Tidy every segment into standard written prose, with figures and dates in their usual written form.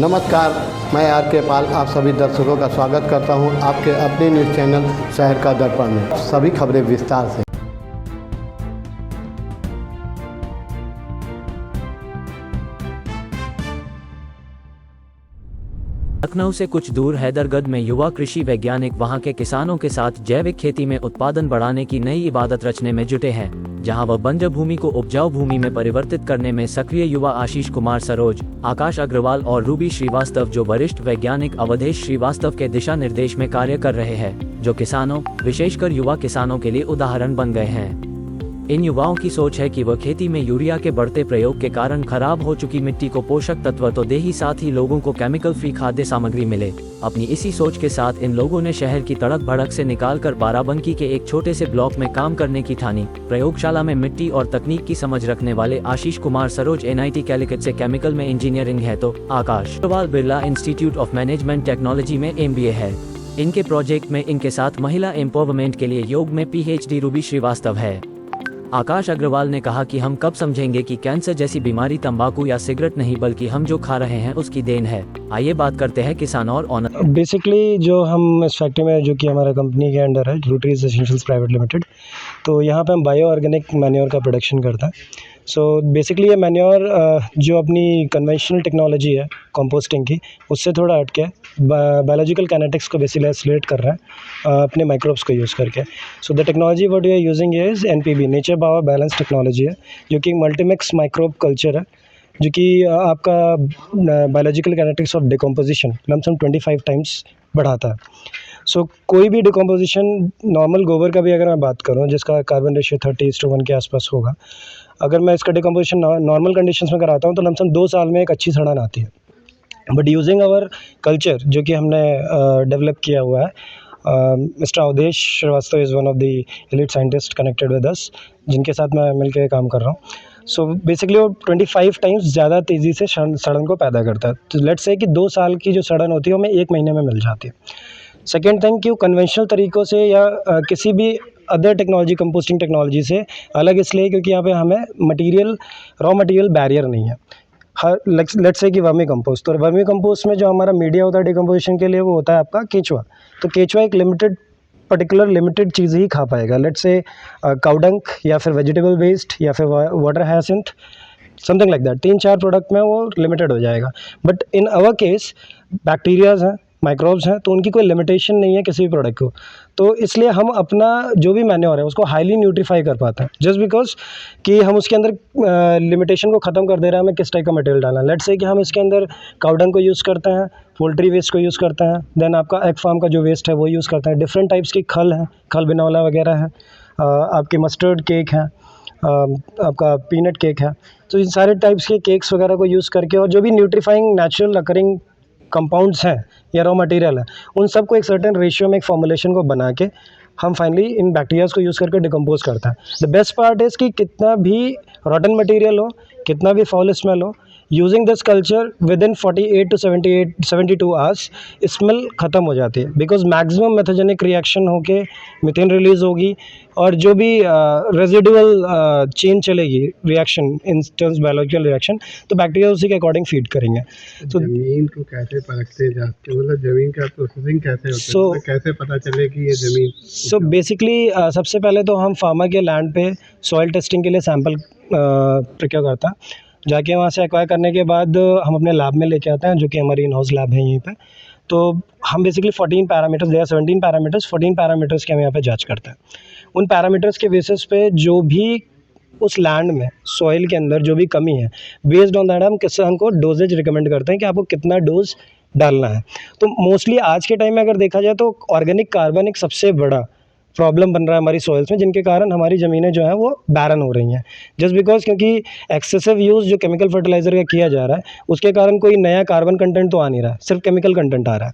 नमस्कार, मैं आर के पाल आप सभी दर्शकों का स्वागत करता हूं आपके अपने न्यूज़ चैनल शहर का दर्पण में। सभी खबरें विस्तार से। लखनऊ से कुछ दूर हैदरगढ़ में युवा कृषि वैज्ञानिक वहां के किसानों के साथ जैविक खेती में उत्पादन बढ़ाने की नई इबादत रचने में जुटे हैं, जहां वह बंजर भूमि को उपजाऊ भूमि में परिवर्तित करने में सक्रिय युवा आशीष कुमार सरोज, आकाश अग्रवाल और रूबी श्रीवास्तव, जो वरिष्ठ वैज्ञानिक अवधेश श्रीवास्तव के दिशा निर्देश में कार्य कर रहे हैं, जो किसानों, विशेषकर युवा किसानों के लिए उदाहरण बन गए हैं। इन युवाओं की सोच है कि वह खेती में यूरिया के बढ़ते प्रयोग के कारण खराब हो चुकी मिट्टी को पोषक तत्व तो दे ही, साथ ही लोगों को केमिकल फ्री खाद्य सामग्री मिले। अपनी इसी सोच के साथ इन लोगों ने शहर की तड़क भड़क से निकालकर बाराबंकी के एक छोटे से ब्लॉक में काम करने की ठानी। प्रयोगशाला में मिट्टी और तकनीक की समझ रखने वाले आशीष कुमार सरोज NIT कैलिकट से केमिकल में इंजीनियरिंग है, तो Akash Agarwal Birla institute of management technology में MBA है। इनके प्रोजेक्ट में इनके साथ महिला एम्पावरमेंट के लिए योग में PhD रूबी श्रीवास्तव है। आकाश अग्रवाल ने कहा कि हम कब समझेंगे कि कैंसर जैसी बीमारी तंबाकू या सिगरेट नहीं, बल्कि हम जो खा रहे हैं उसकी देन है। आइए बात करते हैं किसान और ऑनर। बेसिकली जो हम इस फैक्ट्री में, जो कि हमारा कंपनी के अंडर है, रूटरीज एसेंशियल्स प्राइवेट लिमिटेड, तो यहाँ पे हम बायो ऑर्गेनिक मैन्योर का प्रोडक्शन करता है। सो बेसिकली ये मैन्योर जो अपनी कन्वेंशनल टेक्नोलॉजी है कंपोस्टिंग की, उससे थोड़ा हट के बायोलॉजिकल काइनेटिक्स को बेसिकली आइसोलेट कर रहा है अपने माइक्रोब्स को यूज़ करके। So the technology what we are using is NPB, nature power balance technology है, जो कि मल्टीमिक्स माइक्रोब कल्चर है, जो कि आपका biological kinetics of decomposition lump sum 25 times बढ़ाता है। सो कोई भी डिकम्पोजिशन, नॉर्मल गोबर का भी अगर मैं बात करूँ, जिसका कार्बन रेशियो 30:1 के आसपास होगा, अगर मैं इसका डिकम्पोजिशन नॉर्मल कंडीशंस में कराता हूँ तो लमसम 2 साल में एक अच्छी सड़न आती है। बट यूजिंग आवर कल्चर, जो कि हमने डेवलप किया हुआ है, mister Awadhesh Shrivastava is one of the elite scientist connected with us, जिनके साथ मैं मिलकर काम कर रहा हूँ। सो बेसिकली वो 25 टाइम्स ज़्यादा तेज़ी से सड़न को पैदा करता है। तो लेट्स से कि 2 साल की जो सड़न होती है वो हमें 1 महीने में मिल जाती है। सेकेंड थिंग कि वो कन्वेंशनल तरीक़ों से या किसी भी अदर टेक्नोलॉजी, कंपोस्टिंग टेक्नोलॉजी से अलग इसलिए क्योंकि यहाँ पे हमें रॉ मटेरियल बैरियर नहीं है। हर लेट्स से कि वर्मी कंपोस्ट, तो वर्मी कंपोस्ट में जो हमारा मीडिया होता है डिकम्पोजिशन के लिए, वो होता है आपका केचुआ। तो केचुआ एक लिमिटेड चीज़ ही खा पाएगा। लेट्स से काउडंक या फिर वेजिटेबल वेस्ट या फिर water hyacinth, something like that, 3-4 product में वो लिमिटेड हो जाएगा। But in our case bacterias हैं, माइक्रोब्स हैं, तो उनकी कोई लिमिटेशन नहीं है किसी भी प्रोडक्ट को। तो इसलिए हम अपना जो भी मैन्योर है उसको हाईली न्यूट्रीफाई कर पाते हैं, जस्ट बिकॉज कि हम उसके अंदर लिमिटेशन को ख़त्म कर दे रहे हैं हमें किस टाइप का मटेरियल डालना है। लेट्स से कि हम इसके अंदर काउडंग को यूज़ करते हैं, पोल्ट्री वेस्ट को यूज़ करते हैं, देन आपका एग फार्म का जो वेस्ट है वो यूज़ करते हैं, डिफरेंट टाइप्स की खल हैं, खल बिनौला वगैरह है, आपकी मस्टर्ड केक है, आपका पीनट केक है। तो इन सारे टाइप्स के केक्स वगैरह को यूज़ करके, और जो भी न्यूट्रीफाइंग नेचुरल अकरिंग कंपाउंड्स हैं या रॉ मटेरियल है, उन सबको एक सर्टेन रेशियो में, एक फॉर्मुलेशन को बना के हम फाइनली इन बैक्टीरियाज को यूज़ करके डिकम्पोज करते हैं। द बेस्ट पार्ट इज़ कि कितना भी रॉटन मटेरियल हो, कितना भी फाउल स्मेल हो, using this culture with in 48 to 72 hours smell ख़त्म हो जाती है, बिकॉज मैक्सिमम मेथोजेनिक रिएक्शन होके मीथेन रिलीज़ होगी, और जो भी रेजिडुअल चेन चलेगी reaction in terms biological reaction, तो बैक्टीरिया उसी के अकॉर्डिंग फीड करेंगे। तो ज़मीन को कैसे परखते जाते, मतलब ज़मीन का प्रोसेसिंग कैसे होता है, कैसे पता चले कि ये ज़मीन? सो बेसिकली सबसे पहले तो हम फार्मर के लैंड पे सॉइल टेस्टिंग के लिए सैंपल प्रिक्योर करता है, जाके वहाँ से एक्वायर करने के बाद हम अपने लैब में लेके आते हैं, जो कि हमारी इन हाउस लैब है यहीं पे। तो हम basically 14 parameters, they are 17 parameters, 14 parameters के हम यहाँ पे जांच करते हैं। उन पैरामीटर्स के बेसिस पे जो भी उस लैंड में सॉइल के अंदर जो भी कमी है, बेस्ड ऑन दैट हम किसान को डोजेज रिकमेंड करते हैं कि आपको कितना डोज डालना है। तो मोस्टली आज के टाइम में अगर देखा जाए तो ऑर्गेनिक कार्बन एक सबसे बड़ा प्रॉब्लम बन रहा है हमारी सॉइल्स में, जिनके कारण हमारी ज़मीनें जो हैं वो बैरन हो रही हैं, जस्ट बिकॉज क्योंकि एक्सेसिव यूज़ जो केमिकल फर्टिलाइज़र का किया जा रहा है, उसके कारण कोई नया कार्बन कंटेंट तो आ नहीं रहा है, सिर्फ केमिकल कंटेंट आ रहा है।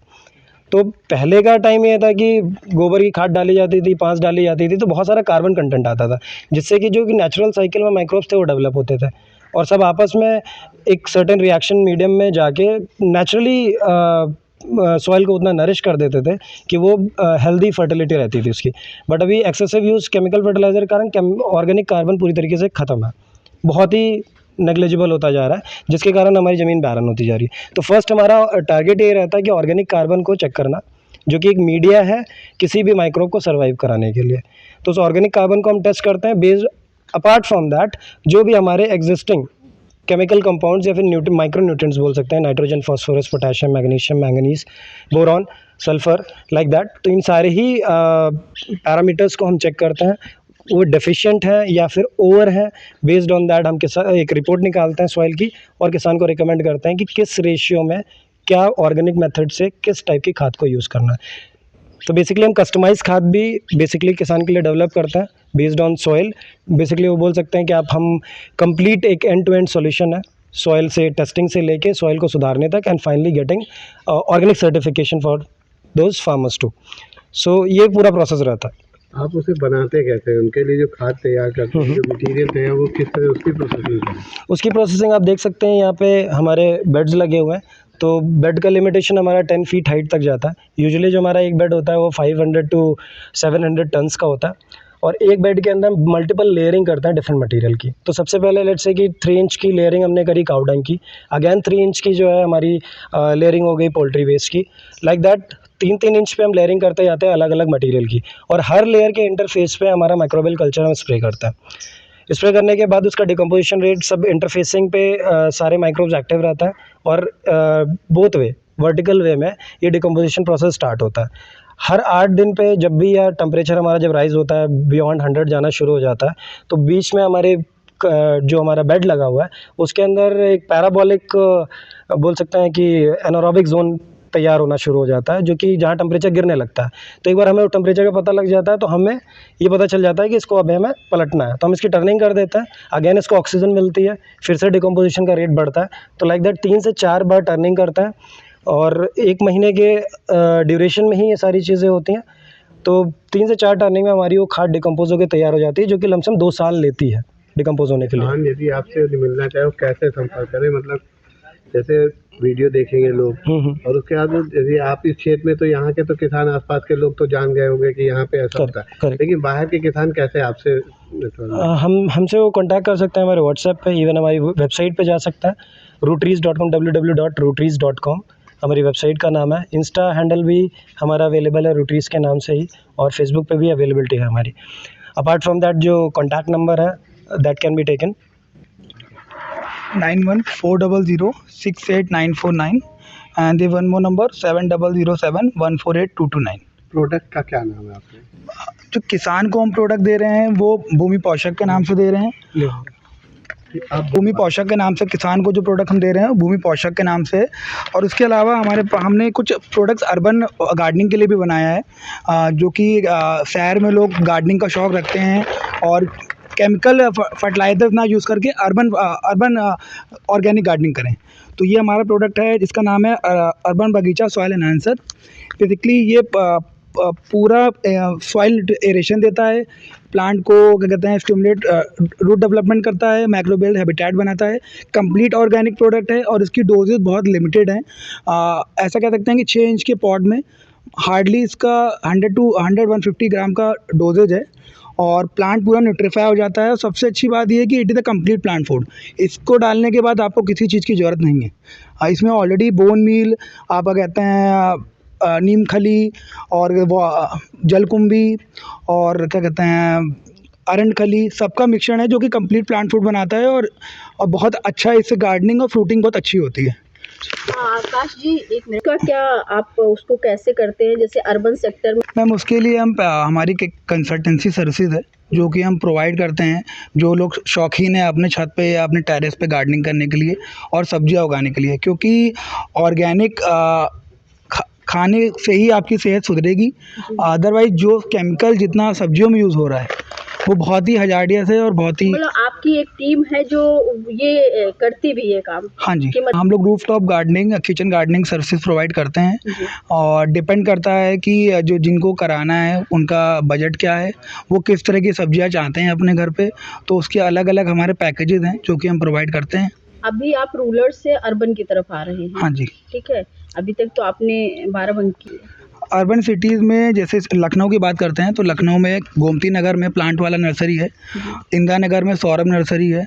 तो पहले का टाइम ये था कि गोबर की खाद डाली जाती थी, पाँच डाली जाती थी, तो बहुत सारा कार्बन कंटेंट आता था, जिससे कि जो कि नेचुरल साइकिल में माइक्रोब्स थे वो डेवलप होते थे, और सब आपस में एक सर्टेन रिएक्शन मीडियम में जाके नेचुरली सॉइल को उतना नरिश कर देते थे कि वो हेल्दी फर्टिलिटी रहती थी उसकी। बट अभी एक्सेसिव यूज़ केमिकल फर्टिलाइज़र के कारण ऑर्गेनिक कार्बन पूरी तरीके से ख़त्म है। बहुत ही नेग्लिजिबल होता जा रहा है, जिसके कारण हमारी ज़मीन बैरन होती जा रही है। तो फर्स्ट हमारा टारगेट ये रहता है कि ऑर्गेनिक कार्बन को चेक करना, जो कि एक मीडिया है किसी भी माइक्रोब को सर्वाइव कराने के लिए। तो उस ऑर्गेनिक कार्बन को हम टेस्ट करते हैं बेस्ड अपार्ट फ्रॉम दैट जो भी हमारे एग्जिस्टिंग केमिकल कंपाउंड्स या फिर माइक्रो न्यूट्रिएंट्स बोल सकते हैं, nitrogen, phosphorus, potassium, magnesium, manganese, boron, sulphur, like that. तो इन सारे ही पैरामीटर्स को हम चेक करते हैं, वो डेफिशिएंट है या फिर ओवर है। बेस्ड ऑन दैट हम एक रिपोर्ट निकालते हैं सॉइल की और किसान को रिकमेंड करते हैं कि किस रेशियो में क्या ऑर्गेनिक मेथड से किस टाइप की खाद को यूज़ करना है। तो बेसिकली हम कस्टमाइज खाद भी बेसिकली किसान के लिए डेवलप करते हैं बेस्ड ऑन सॉइल। बेसिकली वो बोल सकते हैं कि आप हम कंप्लीट एक एंड टू एंड सॉल्यूशन है, सॉइल से टेस्टिंग से लेके सॉइल को सुधारने तक, and finally getting organic certification for those farmers too. So ये पूरा प्रोसेस रहता है। आप उसे बनाते कैसे हैं? उनके लिए जो खाद तैयार करते हैं, जो मटेरियल तैयार, वो किस तरह उसकी प्रोसेसिंग है? उसकी प्रोसेसिंग आप देख सकते हैं, यहाँ पे हमारे बेड्स लगे हुए हैं। तो बेड का लिमिटेशन हमारा 10 फीट हाइट तक जाता है। यूजुअली जो हमारा एक बेड होता है वो 500 to 700 टन्स का होता है, और एक बेड के अंदर मल्टीपल लेयरिंग करते हैं डिफरेंट मटेरियल की। तो सबसे पहले लेट्स से कि 3 इंच की लेयरिंग हमने करी काउडंग की, अगेन 3 इंच की जो है हमारी लेयरिंग हो गई पोल्ट्री वेस्ट की। लाइक दैट 3-3 इंच पे हम लेयरिंग करते जाते हैं अलग अलग मटेरियल की, और हर लेयर के इंटरफेस पे हमारा माइक्रोबियल कल्चर हम स्प्रे करते हैं। स्प्रे करने के बाद उसका डिकम्पोजिशन रेट सब इंटरफेसिंग पे सारे माइक्रोब्स एक्टिव रहता है, और बोथ वे वर्टिकल वे में ये डिकम्पोजिशन प्रोसेस स्टार्ट होता है। हर 8 दिन पे जब भी या टेम्परेचर हमारा जब राइज़ होता है, बियॉन्ड 100 जाना शुरू हो जाता है, तो बीच में हमारे जो हमारा बेड लगा हुआ है उसके अंदर एक पैराबोलिक बोल सकते हैं कि एनारोबिक जोन तैयार होना शुरू हो जाता है, जो कि जहाँ टेम्परेचर गिरने लगता है। तो एक बार हमें टेम्परेचर का पता लग जाता है तो हमें ये पता चल जाता है कि इसको अभी हमें पलटना है, तो हम इसकी टर्निंग कर देते हैं। अगेन इसको ऑक्सीजन मिलती है, फिर से डिकम्पोजिशन का रेट बढ़ता है। तो लाइक दैट 3 से 4 बार टर्निंग करता है, और 1 महीने के ड्यूरेशन में ही ये सारी चीज़ें होती हैं। तो 3 से 4 टर्निंग में हमारी वो खाद डिकम्पोज होकर तैयार हो जाती है, जो कि लमसम 2 साल लेती है डिकम्पोज होने के लिए। किसान यदि आपसे मिलना चाहे वो कैसे संपर्क करें? मतलब जैसे वीडियो देखेंगे लोग, और उसके बाद यदि आप इस क्षेत्र में, तो यहाँ के तो किसान, आसपास के लोग तो जान गए होंगे कि यहाँ पे ऐसा होता है, लेकिन बाहर के किसान कैसे आपसे हमसे वो कांटेक्ट कर सकते हैं हमारे व्हाट्सएप पे, इवन हमारी वेबसाइट पे जा सकता है roottrees.com, www.roottrees.com हमारी वेबसाइट का नाम है। इंस्टा हैंडल भी हमारा अवेलेबल है रूट्रीज के नाम से ही, और फेसबुक पे भी अवेलेबिलिटी है हमारी। अपार्ट फ्रॉम दैट जो कॉन्टैक्ट नंबर है that can be taken 9140068949 and the one more number 7007148229। Product का क्या नाम है आपके? जो किसान को हम प्रोडक्ट दे रहे हैं वो भूमि पोषक के नाम से दे रहे हैं। आप भूमि पोषक के नाम से किसान को जो प्रोडक्ट हम दे रहे हैं भूमि पोषक के नाम से। और उसके अलावा हमने कुछ प्रोडक्ट्स अर्बन गार्डनिंग के लिए भी बनाया है, जो कि शहर में लोग गार्डनिंग का शौक़ रखते हैं और केमिकल फर्टिलाइजर्स ना यूज़ करके अर्बन ऑर्गेनिक गार्डनिंग करें। तो ये हमारा प्रोडक्ट है जिसका नाम है अर्बन बगीचा सॉइल एनहांसर। बेसिकली ये पूरा सॉइल एरेशन देता है, प्लांट को क्या कहते हैं स्टिमुलेट रूट डेवलपमेंट करता है, माइक्रोबियल हैबिटेट बनाता है। कंप्लीट ऑर्गेनिक प्रोडक्ट है और इसकी डोजेज बहुत लिमिटेड हैं। ऐसा कह सकते हैं कि 6 इंच के पॉट में हार्डली इसका 100-150 ग्राम का डोजेज है, और प्लांट पूरा न्यूट्रीफाई हो जाता है। और सबसे अच्छी बात ये है कि it is a complete plant food. इसको डालने के बाद आपको किसी चीज़ की ज़रूरत नहीं है। इसमें ऑलरेडी बोन मील, आप कहते हैं नीम खली, और वो जलकुंभी, और क्या कहते हैं अरंड खली, सबका मिश्रण है जो कि कंप्लीट प्लांट फूड बनाता है, और बहुत अच्छा है। इससे गार्डनिंग और फ्रूटिंग बहुत अच्छी होती है। आकाश जी, एक मिनट का, क्या आप उसको कैसे करते हैं जैसे अर्बन सेक्टर में? मैम उसके लिए हम हमारी कंसल्टेंसी सर्विसेज है जो कि हम प्रोवाइड करते हैं। जो लोग शौकीन है अपने छत पे या अपने टेरेस पे गार्डनिंग करने के लिए और सब्जियां उगाने के लिए, क्योंकि ऑर्गेनिक खाने से ही आपकी सेहत सुधरेगी। अदरवाइज जो केमिकल जितना सब्जियों में यूज़ हो रहा है वो बहुत ही हजार्डियस है और बहुत ही। मतलब आपकी एक टीम है जो ये करती भी है काम? हाँ जी, हम लोग rooftop gardening, kitchen gardening services provide करते हैं, और डिपेंड करता है कि जो जिनको कराना है उनका बजट क्या है, वो किस तरह की सब्जियां चाहते हैं अपने घर पे, तो उसके अलग अलग हमारे पैकेजेस हैं जो कि हम प्रोवाइड करते हैं। अभी आप रूरल से अर्बन की तरफ आ रहे हैं? हाँ जी, ठीक है। अभी तक तो आपने बाराबंकी अर्बन सिटीज़ में जैसे लखनऊ की बात करते हैं तो लखनऊ में गोमती नगर में प्लांट वाला नर्सरी है, इंदिरा नगर में सौरभ नर्सरी है,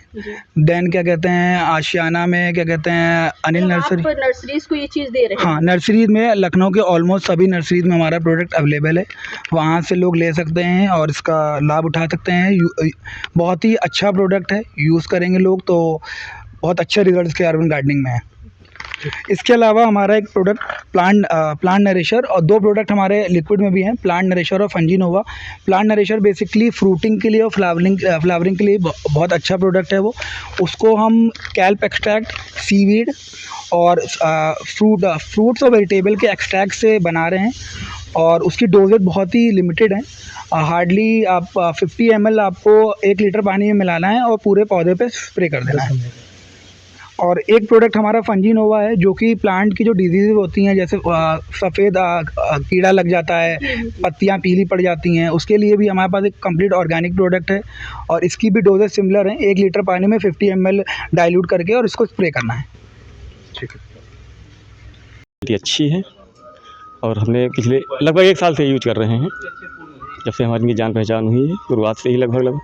देन क्या कहते हैं आशियाना में क्या कहते हैं अनिल नर्सरी। आप नर्सरीज को ये चीज़ दे रहे हैं? हाँ, नर्सरीज में लखनऊ के ऑलमोस्ट सभी नर्सरीज में हमारा प्रोडक्ट अवेलेबल है, वहाँ से लोग ले सकते हैं और इसका लाभ उठा सकते हैं। बहुत ही अच्छा प्रोडक्ट है, यूज़ करेंगे लोग तो बहुत अच्छे रिजल्ट्स के अर्बन गार्डनिंग में है। इसके अलावा हमारा एक प्रोडक्ट प्लांट नरिशर और 2 प्रोडक्ट हमारे लिक्विड में भी हैं, प्लांट नरिशर और फंजीनोवा। प्लांट नरिशर बेसिकली फ्रूटिंग के लिए और फ्लावरिंग के लिए बहुत अच्छा प्रोडक्ट है वो। उसको हम कैल्प एक्सट्रैक्ट, सीवीड और फ्रूट्स और वेजिटेबल के एक्सट्रैक्ट से बना रहे हैं और उसकी डोजेज बहुत ही लिमिटेड है। हार्डली आप 50 ml आपको 1 लीटर पानी में मिलाना है और पूरे पौधे पे स्प्रे कर देना है। और एक प्रोडक्ट हमारा फंजीनोवा है जो कि प्लांट की जो डिजीज़ होती हैं जैसे सफ़ेद कीड़ा लग जाता है, पत्तियां पीली पड़ जाती हैं, उसके लिए भी हमारे पास एक कंप्लीट ऑर्गेनिक प्रोडक्ट है और इसकी भी डोजेज सिमिलर हैं। 1 लीटर पानी में 50 ml डाइल्यूट करके और इसको स्प्रे करना है। ठीक है, अच्छी है और हमने पिछले लगभग 1 साल से यूज कर रहे हैं, जब से हमारी इनकी जान पहचान हुई है, शुरुआत से ही लगभग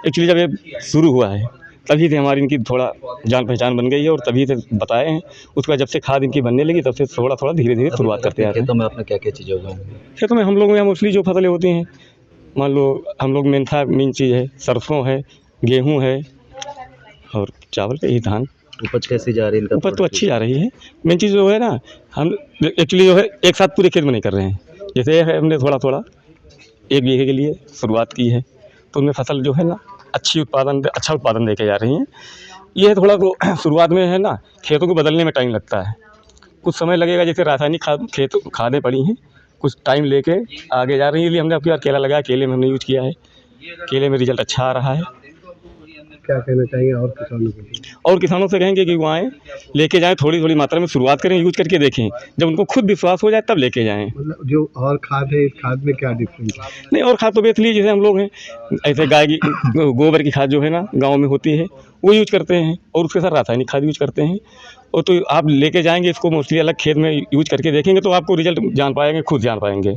एक्चुअली जब ये शुरू हुआ है तभी से हमारी इनकी थोड़ा जान पहचान बन गई है और तभी से बताए हैं। उसके बाद जब से खाद इनकी बनने लगी तब से थोड़ा थोड़ा धीरे धीरे शुरुआत करते आ रहे हैं। खेतों में आपने क्या क्या चीज़ें उगाई? खेतों में हम लोगों में मोस्टली जो फसलें होती हैं, मान लो हम लोग मेन चीज़ है, सरसों है, गेहूँ है और चावल का ही धान। उपज कैसी जा रही है इनका? उपज तो अच्छी आ रही है। मेन चीज़ जो है ना, हम एक्चुअली जो है एक साथ पूरे खेत में नहीं कर रहे हैं। जैसे हमने थोड़ा थोड़ा 1 बीघे के लिए शुरुआत की है तो उनमें फसल जो है ना अच्छा उत्पादन देके जा रही हैं। ये है थोड़ा तो शुरुआत में है ना, खेतों को बदलने में टाइम लगता है, कुछ समय लगेगा। जैसे रासायनिक खादें पड़ी हैं, कुछ टाइम लेके आगे जा रही है। इसलिए हमने अब केला लगाया, केले में हमने यूज़ किया है, केले में रिजल्ट अच्छा आ रहा है। क्या कहना चाहिए और किसानों को? और किसानों से कहेंगे कि वो आएँ, लेके जाएँ, थोड़ी थोड़ी मात्रा में शुरुआत करें, यूज करके देखें, जब उनको खुद विश्वास हो जाए तब लेके जाएँ। मतलब जो और खाद है, इस खाद में क्या डिफरेंस है? नहीं, और खाद तो बेसिकली जैसे हम लोग हैं ऐसे गाय की गोबर की खाद जो है ना गाँव में होती है वो यूज करते हैं और उसके साथ रासायनिक खाद यूज करते हैं। और तो आप लेके जाएंगे इसको मोस्टली अलग खेत में यूज करके देखेंगे तो आपको रिजल्ट जान पाएंगे, खुद जान पाएंगे।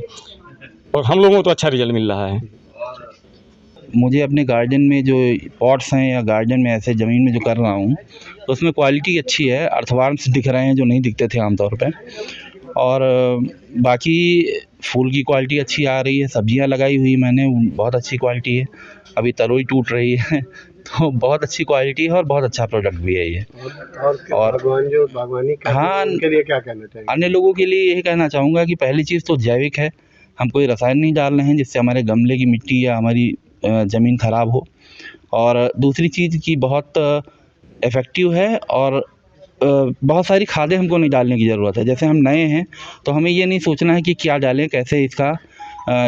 और हम लोगों को तो अच्छा रिजल्ट मिल रहा है। मुझे अपने गार्डन में जो पॉट्स हैं या गार्डन में ऐसे ज़मीन में जो कर रहा हूँ तो उसमें क्वालिटी अच्छी है। अर्थवर्म्स दिख रहे हैं जो नहीं दिखते थे आमतौर पे, और बाकी फूल की क्वालिटी अच्छी आ रही है। सब्जियां लगाई हुई मैंने, बहुत अच्छी क्वालिटी है। अभी तरोई टूट रही है तो बहुत अच्छी क्वालिटी है और बहुत अच्छा प्रोडक्ट भी है ये। और बागवानी हाँ, के लिए क्या कहना चाहिए? अन्य लोगों के लिए यही कहना चाहूँगा कि पहली चीज़ तो जैविक है, हम कोई रसायन नहीं डाल रहे हैं जिससे हमारे गमले की मिट्टी या हमारी ज़मीन ख़राब हो। और दूसरी चीज़ कि बहुत इफ़ेक्टिव है और बहुत सारी खादें हमको नहीं डालने की ज़रूरत है। जैसे हम नए हैं तो हमें ये नहीं सोचना है कि क्या डालें, कैसे इसका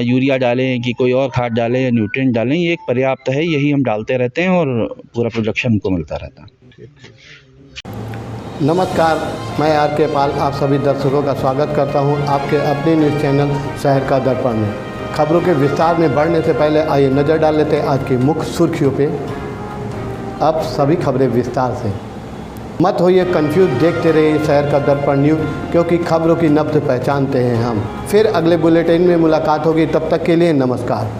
यूरिया डालें कि कोई और खाद डालें या न्यूट्रिएंट डालें। ये एक पर्याप्त है, यही हम डालते रहते हैं और पूरा प्रोडक्शन हमको मिलता रहता है। नमस्कार, मैं आर.के. पाल आप सभी दर्शकों का स्वागत करता हूं आपके अपने न्यूज़ चैनल शहर का दर्पण में। खबरों के विस्तार में बढ़ने से पहले आइए नज़र डाल लेते हैं आज की मुख्य सुर्खियों पे। अब सभी खबरें विस्तार से। मत होइए कंफ्यूज, देखते रहिए शहर का दर्पण न्यूज़, क्योंकि खबरों की नब्ज़ पहचानते हैं हम। फिर अगले बुलेटिन में मुलाकात होगी, तब तक के लिए नमस्कार।